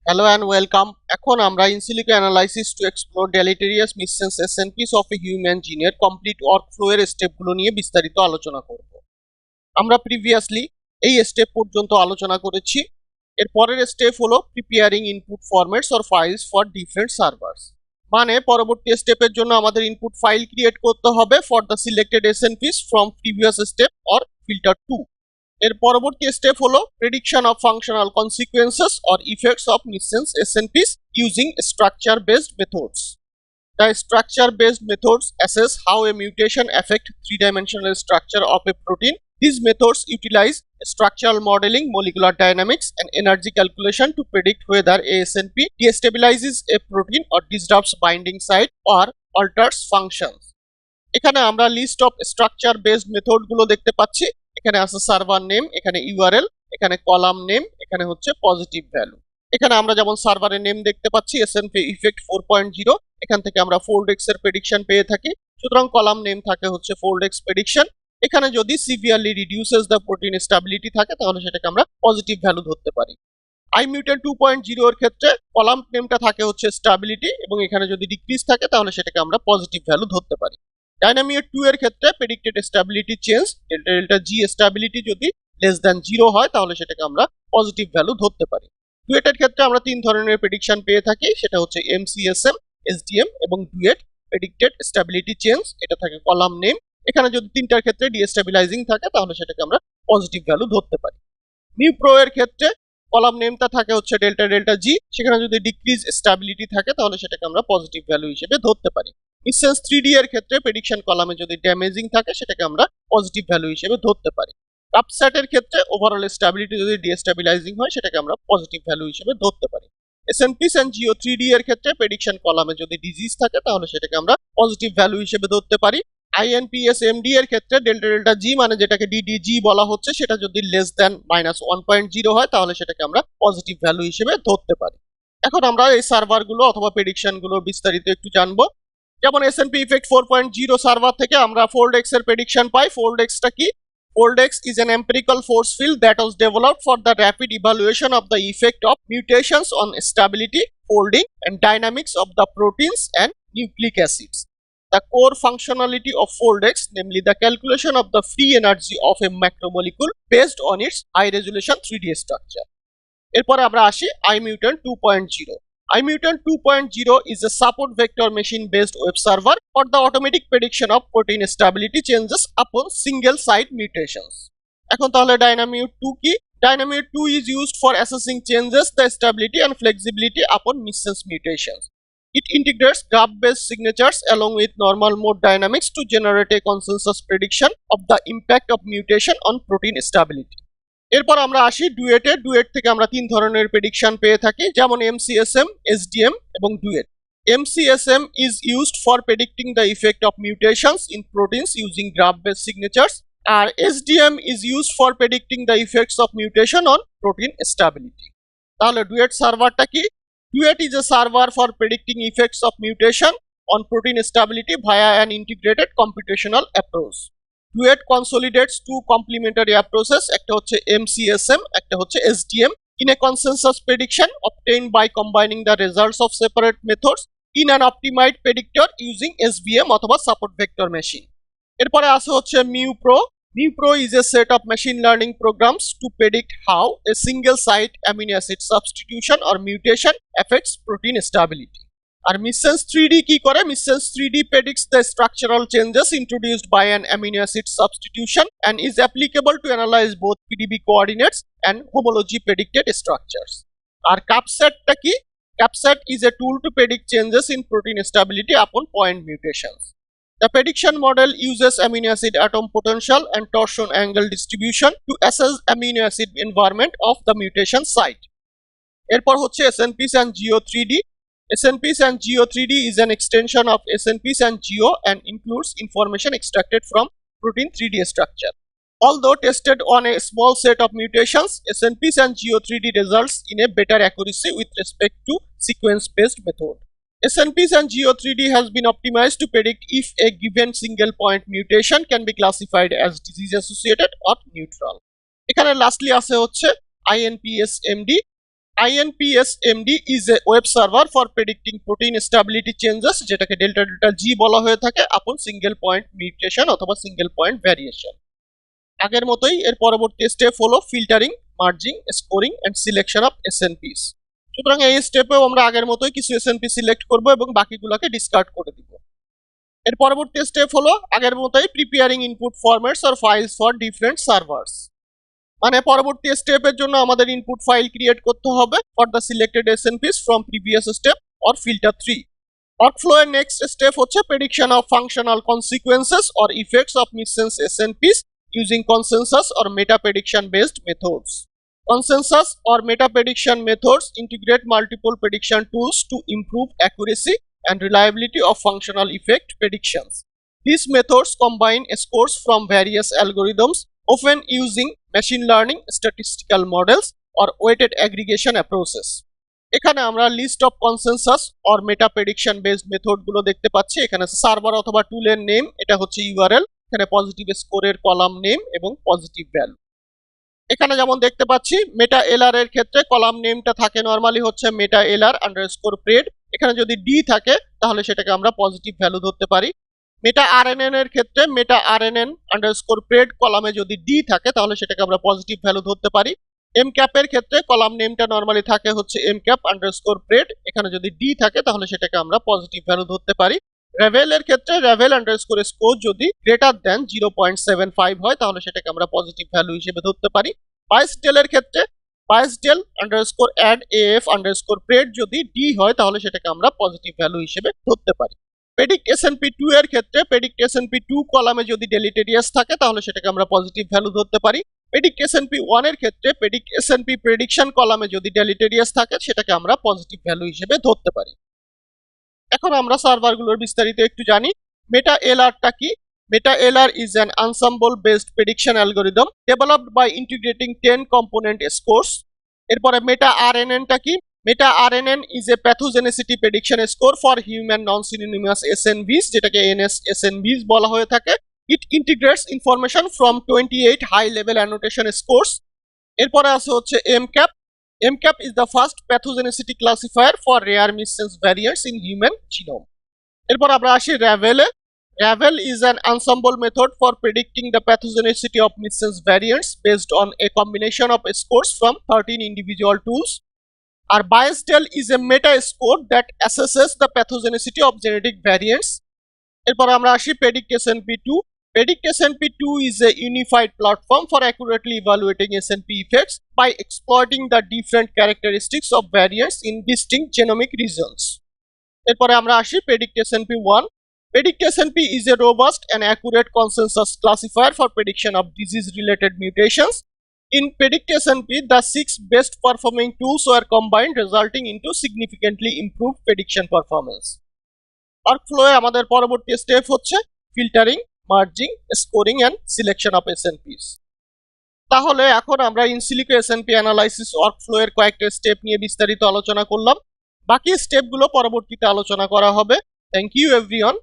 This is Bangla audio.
Hello and welcome. এখন আমরা in silico analysis to explore deleterious missense SNPs of a human gene এর complete workflow এর স্টেপগুলো নিয়ে বিস্তারিত আলোচনা করব। আমরা প্রিভিয়াসলি এই স্টেপ পর্যন্ত আলোচনা করেছি। এর পরের স্টেপ হলো preparing input formats or files for different servers. মানে পরবর্তী স্টেপের জন্য আমাদের ইনপুট ফাইল ক্রিয়েট করতে হবে for the selected SNPs from previous step or filter 2। এর পরবর্তী স্টেপ হলো prediction of functional consequences or effects of missense SNPs using structure based methods. The structure-based methods assess how a mutation affects three-dimensional structure of a protein. These methods utilize structural modeling, molecular dynamics, and energy calculation to predict whether a SNP destabilizes a protein or disrupts binding site or alters functions. এখানে আমরা list of structure based method গুলো দেখতে পাচ্ছি। এখানে আছে সার্ভার নেম, এখানে ইউআরএল, এখানে কলাম নেম, এখানে হচ্ছে পজিটিভ ভ্যালু। এখানে আমরা যেমন সার্ভারের নেম দেখতে পাচ্ছি SNP ইফেক্ট 4.0, এখান থেকে আমরা ফোল্ড এক্স এর প্রেডিকশন পেয়ে থাকি। সুতরাং কলাম নেম থাকে হচ্ছে ফোল্ড এক্স প্রেডিকশন। এখানে যদি severely reduces the protein stability থাকে তাহলে সেটাকে আমরা পজিটিভ ভ্যালু ধরতে পারি। আই মিউটেন্ট 2.0 এর ক্ষেত্রে কলাম নেমটা থাকে হচ্ছে স্টেবিলিটি এবং এখানে যদি ডিক্রিজ থাকে তাহলে সেটাকে আমরা পজিটিভ ভ্যালু ধরতে পারি। ডাইনামিক 2 এর ক্ষেত্রে প্রেডিক্টেড স্টেবিলিটি চেঞ্জ ডেল্টা জি স্টেবিলিটি যদি লেস দ্যান 0 হয় তাহলে সেটাকে আমরা পজিটিভ ভ্যালু ধরতে পারি। ডুয়েটের ক্ষেত্রে আমরা তিন ধরনের প্রেডিকশন পেয়ে থাকি, সেটা হচ্ছে এমসিএসএম, এসডিএম এবং ডুয়েট। প্রেডিক্টেড স্টেবিলিটি চেঞ্জ এটা থাকে কলাম নেম। এখানে যদি তিনটার ক্ষেত্রে ডিস্টেবিলাইজিং থাকে তাহলে সেটাকে আমরা পজিটিভ ভ্যালু ধরতে পারি। নিউ প্রো এর ক্ষেত্রে কলাম নেমটা থাকে হচ্ছে ডেল্টা ডেল্টা জি, সেখানে যদি ডিক্রিজ স্টেবিলিটি থাকে তাহলে সেটাকে আমরা পজিটিভ ভ্যালু হিসেবে ধরতে পারি। মিসসেন্স 3D এর ক্ষেত্রে প্রেডিকশন কলামে যদি ড্যামেজিং থাকে সেটাকে আমরা পজিটিভ ভ্যালু হিসেবে ধরতে পারি। কাপস্যাট এর ক্ষেত্রে ওভারঅল স্টেবিলিটি যদি ডিস্টেবিলাইজিং হয় সেটাকে আমরা পজিটিভ ভ্যালু হিসেবে ধরতে পারি। এসএনপিস এন্ড জিও 3D এর ক্ষেত্রে প্রেডিকশন কলামে যদি ডিজিজ থাকে তাহলে সেটাকে আমরা পজিটিভ ভ্যালু হিসেবে ধরতে পারি। আইএনপিএস এমডি এর ক্ষেত্রে ডেল্টা ডেল্টা জি মানে যেটাকে ডিডিজি বলা হচ্ছে সেটা যদি লেস দ্যান -1.0 হয় তাহলে সেটাকে আমরা পজিটিভ ভ্যালু হিসেবে ধরতে পারি। এখন আমরা এই সার্ভারগুলো অথবা প্রেডিকশন গুলো বিস্তারিত একটু জানবো। যেমন এসএনপি ইফেক্ট 4.0 সার্ভার থেকে আমরা ফোল্ড এক্স এর প্রেডিকশন পাই। ফোল্ড এক্সটা কি? Fold X is an empirical force field that was developed for the rapid evaluation of the effect of mutations on stability, folding, and dynamics of the proteins and nucleic acids. The core functionality of Fold X, namely the calculation of the free energy of a macromolecule based on its high resolution 3D structure. এরপরে আমরা আসি iMutant 2.0. iMutant 2.0 is a support vector machine based web server for the automatic prediction of protein stability changes upon single site mutations. এখন তাহলে Dynamute 2 কি? Dynamute 2 is used for assessing changes the stability and flexibility upon missense mutations. It integrates graph-based signatures along with normal mode dynamics to generate a consensus prediction of the impact of mutation on protein stability. এরপর আমরা আসি ডুয়েটে। ডুয়েট থেকে আমরা তিন ধরনের প্রেডিকশন পেয়ে থাকি, যেমন এমসিএসএম, এসডিএম এবং DUET. MCSM is used for predicting the effect of mutations in proteins using graph base signatures, আর SDM is used for predicting the effects of mutation on protein stability. তাহলে ডুয়েট সার্ভারটা কি? DUET is a server for predicting effects of mutation on protein stability via an integrated computational approach. DUET consolidates two complementary approaches, একটা হচ্ছে এমসিএসএম, একটা হচ্ছে SDM, in A consensus prediction obtained by combining the results of separate methods in an optimized predictor using SVM অথবা সাপোর্ট ভেক্টর মেশিন। এরপরে আছে হচ্ছে মিউপ্রো। মিউপ্রো is a set of machine learning programs to predict how a single site amino acid substitution or mutation affects protein stability. R missense 3D কি করে? Missense 3D predicts the structural changes introduced by an amino acid substitution and is applicable to analyze both PDB coordinates and homology predicted structures. আর কাপস্যাটটা কি? কাপস্যাট is a tool to predict changes in protein stability upon point mutations. The prediction model uses amino acid atom potential and torsion angle distribution to assess amino acid environment of the mutation site. এরপর হচ্ছে SNPs and Geo 3D. SNPs and Geo 3D is an extension of SNPs and Geo and includes information extracted from protein 3D structure. Although tested on a small set of mutations, SNPs and Geo 3D results in a better accuracy with respect to sequence-based method. SNPs and Geo 3D has been optimized to predict if a given single point mutation can be classified as disease associated or neutral. এখানে লাস্টলি আছে হচ্ছে INPS MD. INPSMD is a web server for predicting protein stability changes, যেটাকে ডেল্টা ডেল্টা জি বলা হয়ে থাকে আপন সিঙ্গেল পয়েন্ট মিউটেশন অথবা সিঙ্গেল পয়েন্ট ভ্যারিয়েশন। আগের মতোই এর পরবর্তী স্টেপ হলো filtering, merging, scoring and selection of SNPs. সুতরাং এই স্টেপেও আমরা আগের মতোই কিছু এসএনপি সিলেক্ট করব এবং বাকিগুলোকে ডিসকার্ড করে দিব। এর পরবর্তী স্টেপ হলো আগের মতোই preparing input formats or files for different servers. মানে পরবর্তী স্টেপের জন্য আমাদের ইনপুট ফাইল ক্রিয়েট করতে হবে for the selected SNPs from previous step or filter 3। Workflow এর নেক্সট স্টেপ হচ্ছে prediction of functional consequences or effects of missense SNPs using consensus or meta prediction based methods. Consensus or meta prediction methods integrate multiple prediction tools to improve accuracy and reliability of functional effect predictions. These methods combine scores from various algorithms, often using machine learning, statistical models, or weighted aggregation approaches. এখানে আমরা list of consensus or meta prediction based method গুলো দেখতে পাচ্ছি। এখানে সার্ভার অথবা টুলের নেম, এটা হচ্ছে ইউআরএল, এখানে পজিটিভ স্কোরের কলাম নেম এবং পজিটিভ ভ্যালু। এখানে যেমন দেখতে পাচ্ছি মেটা এলআর এর ক্ষেত্রে কলাম নেমটা থাকে নরমালি হচ্ছে মেটা এলআর আন্ডারস্কোর প্রেড। এখানে যদি ডি থাকে তাহলে সেটাকে আমরা পজিটিভ ভ্যালু ধরতে পারি। মেটা আরএনএন এর ক্ষেত্রে মেটা আরএনএন আন্ডারস্কোর প্রেড কলামে যদি ডি থাকে তাহলে সেটাকে আমরা পজিটিভ ভ্যালু ধরতে পারি। এম ক্যাপের ক্ষেত্রে কলাম নেমটা নরমালি থাকে হচ্ছে এম ক্যাপ আন্ডারস্কোর প্রেড, এখানে যদি ডি থাকে তাহলে সেটাকে আমরা পজিটিভ ভ্যালু ধরতে পারি। রেভেল এর ক্ষেত্রে রেভেল আন্ডারস্কোর স্কোর যদি গ্রেটার দেন 0.75 হয় তাহলে সেটাকে আমরা পজিটিভ ভ্যালু হিসেবে ধরতে পারি। বাইসডেল এর ক্ষেত্রে BayesDel underscore add AF underscore pred যদি ডি হয় তাহলে সেটাকে আমরা পজিটিভ ভ্যালু হিসেবে ধরতে পারি। প্রেডিক্ট এসএনপি 2 এর ক্ষেত্রে প্রেডিক্ট এসএনপি 2 কলামে যদি ডেলিটেরিয়াস থাকে তাহলে সেটাকে আমরা পজিটিভ ভ্যালু ধরতে পারি। প্রেডিক্ট এসএনপি 1 এর ক্ষেত্রে প্রেডিক্ট এসএনপি প্রেডিকশন কলামে যদি ডেলিটেরিয়াস থাকে সেটাকে আমরা পজিটিভ ভ্যালু হিসেবে ধরতে পারি। এখন আমরা সার্ভারগুলোর বিস্তারিত একটু জানি। মেটা এলআরটা কি? Meta LR is an ensemble based prediction algorithm developed by integrating 10 component scores. এরপরে মেটা আরএনএন টা কি? মেটা RNN is a pathogenicity prediction score for human non-synonymous SNVs, যেটাকে NS SNVs বলা হয়ে থাকে। It integrates information from 28 high level annotation scores. এরপরে আছে হচ্ছে MCAP. MCAP is the first pathogenicity classifier for rare missense variants in human genome. এরপর আমরা আসি র্যাভেলে। Ravel is an ensemble method for predicting the pathogenicity of missense variants based on a combination of scores from 13 individual tools. Our Biasdel is a meta score that assesses the pathogenicity of genetic variants. এরপর আমরা আসি Predict SNP2. Predict SNP2 is a unified platform for accurately evaluating SNP effects by exploiting the different characteristics of variants in distinct genomic regions. এরপরে আমরা আসি Predict SNP1. Predict SNP is a robust and accurate consensus classifier for prediction of disease-related mutations. In Predict SNP, the 6 best performing tools were combined, resulting into significantly improved prediction performance. Workflow এ আমাদের পরবর্তী স্টেপ হচ্ছে filtering, merging, scoring and selection of SNPs. তাহলে এখন আমরা ইনসিলিকো এসএনপি অ্যানালাইসিস ওয়ার্কফ্লো এর কয়েকটা স্টেপ নিয়ে বিস্তারিত আলোচনা করলাম। বাকি স্টেপগুলো পরবর্তীতে আলোচনা করা হবে। Thank you everyone.